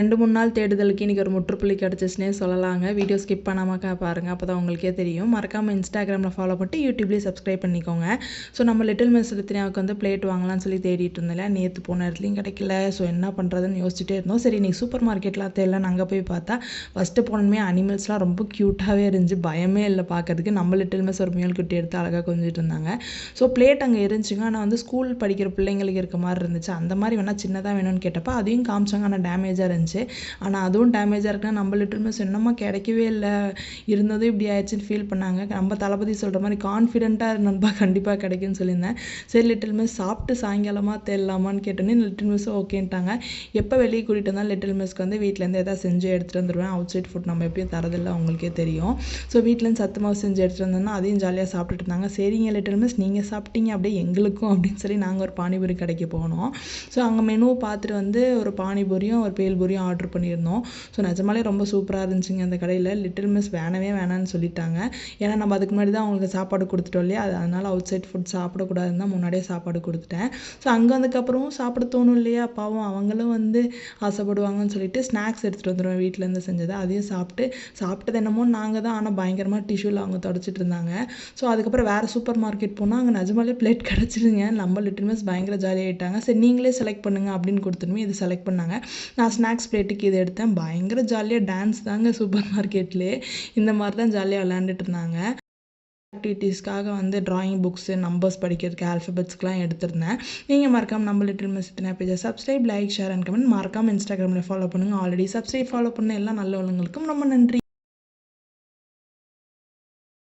2-3 நாள் தேடுதலுக்கு இன்றைக்கி ஒரு முற்றுப்புள்ளி கிடச்சிச்சுனே சொல்லலாங்க. வீடியோ ஸ்கிப் பண்ணாமல் பாருங்கள், அப்போ தான் உங்களுக்கே தெரியும். மறக்காமல் இன்ஸ்டாகிராமில் ஃபாலோ பண்ணிட்டு யூடியூப்லேயே சப்ஸ்கிரைப் பண்ணிக்கோங்க. ஸோ நம்ம லிட்டில் மிஸ் ரித்தினாவுக்கு வந்து பிளேட் வாங்கலாம்னு சொல்லி தேடிட்டு இருந்தேன். நேற்று போன இடத்துலையும் கிடைக்கல. ஸோ என்ன பண்ணுறதுன்னு யோசிச்சுட்டே இருந்தோம். சரி இன்றைக்கி சூப்பர் மார்க்கெட்லாம் தேடலாம் அங்கே போய் பார்த்தா ஃபஸ்ட்டு போனோமே அனிமல்ஸ்லாம் ரொம்ப க்யூட்டாகவே இருந்துச்சு. பயமே இல்லை பார்க்கறதுக்கு. நம்ம லிட்டில் மிஸ் ஒரு மியல் குட்டி எடுத்து அழகாக கொஞ்சிட்டு இருந்தாங்க. ஸோ பிளேட் அங்கே இருந்துச்சுங்க. ஆனால் வந்து ஸ்கூல் படிக்கிற பிள்ளைங்களுக்கு இருக்க மாதிரி இருந்துச்சு. அந்த மாதிரி வேணால் சின்னதாக வேணும்னு கேட்டப்போ அதையும் காமிச்சாங்க. ஆனால் டேமேஜாக இருந்துச்சு. ஆனால் அதுவும் டேமேஜாக இருக்குன்னா நம்ம லிட்டில் மிஸ் என்னமா கிடைக்கவே இல்லை, இருந்ததும் இப்படி ஆயிடுச்சுன்னு ஃபீல் பண்ணாங்க. நம்ம தளபதி சொல்கிற மாதிரி கான்ஃபிடென்ட்டாக இருந்தப்பா கண்டிப்பாக கிடைக்குன்னு சொல்லியிருந்தேன். சரி லிட்டில் மிஸ் சாப்பிட்டு சாயங்காலமாக தேடலாமான்னு கேட்டோன்னே லிட்டில் மிஸ் ஓகேன்ட்டாங்க. எப்போ வெளியே கூட்டிகிட்டு வந்தாலும் லிட்டில் மிஸ்க்கு வந்து வீட்டிலேருந்து எதாவது செஞ்சு எடுத்துகிட்டு வந்துடுவேன். அவுட் சைட் ஃபுட் நம்ம எப்பயும் தரதில்லை, அவங்களுக்கே தெரியும். ஸோ வீட்டிலேருந்து சத்து மாவு செஞ்சு எடுத்துகிட்டு வந்தோம்னா அதையும் ஜாலியாக சாப்பிட்டுட்டு இருந்தாங்க. சரிங்க லிட்டில் மிஸ் நீங்கள் சாப்பிட்டீங்க அப்படியே எங்களுக்கும் அப்படின்னு சொல்லி நாங்கள் ஒரு பானிபூரி கடைக்கு போனோம். ஸோ அங்கே மெனுவை பார்த்துட்டு வந்து ஒரு பானிபூரியும் ஒரு பேல்பூரியும் ஆர்டர் பண்ணியிருந்தோம். ஸோ நிஜமாலே ரொம்ப சூப்பராக இருந்துச்சுங்க அந்த கடையில். லிட்டில் மிஸ் வேணான்னு சொல்லிட்டாங்க. ஏன்னா நம்ம அதுக்கு முன்னாடி தான் அவங்களுக்கு சாப்பாடு கொடுத்துட்டோம் இல்லையா, அதனால் அவுட் சைட் ஃபுட் சாப்பிடக்கூடாதுன்னு தான் முன்னாடியே சாப்பாடு கொடுத்துட்டேன். ஸோ அங்கே வந்ததுக்கப்புறம் சாப்பிட தோணும் இல்லையா, பாவம் அவங்களும் வந்து ஆசைப்படுவாங்கன்னு சொல்லிட்டு ஸ்நாக்ஸ் எடுத்துகிட்டு வந்துடுவேன் வீட்டிலேருந்து செஞ்சதை. அதையும் சாப்பிட்டது என்னமோ நாங்கள் தான், ஆனால் பயங்கரமாக டிஷ்யூவில் அவங்க தொடச்சிட்டு இருந்தாங்க. ஸோ அதுக்கப்புறம் வேறு சூப்பர் மார்க்கெட் போனால் அங்கே நிஜமாலே பிளேட் கிடச்சிருங்க. நம்ம லிட்டில் மிஸ் பயங்கர ஜாலியாகிட்டாங்க. சரி நீங்களே செலக்ட் பண்ணுங்கள் அப்படின்னு கொடுத்துருமே இது செலக்ட் பண்ணாங்க. நான் ஸ்நாக்ஸ் பிளேட்டுக்கு இது எடுத்தேன். பயங்கர ஜாலியாக டான்ஸ் தாங்க சூப்பர் மார்க்கெட்லேயே. இந்த மாதிரி தான் ஜாலியாக விளையாண்டுட்டு இருந்தாங்க. ஆக்டிவிட்டீஸ்க்காக வந்து ட்ராயிங் புக்ஸு, நம்பர்ஸ் படிக்கிறதுக்கு, ஆல்ஃபபெட்ஸ்க்குலாம் எடுத்திருந்தேன். நீங்கள் மறக்காமல் நம்ம லிட்டில் மிஸ் ரித்தினா பேஜை subscribe, like, share and comment. மறக்காமல் இன்ஸ்டாகிராமில் ஃபாலோ பண்ணுங்கள். ஆல்ரெடி சப்ஸ்கிரைப் ஃபாலோ பண்ண எல்லா நல்ல உள்ளவங்களுக்கும் ரொம்ப நன்றி.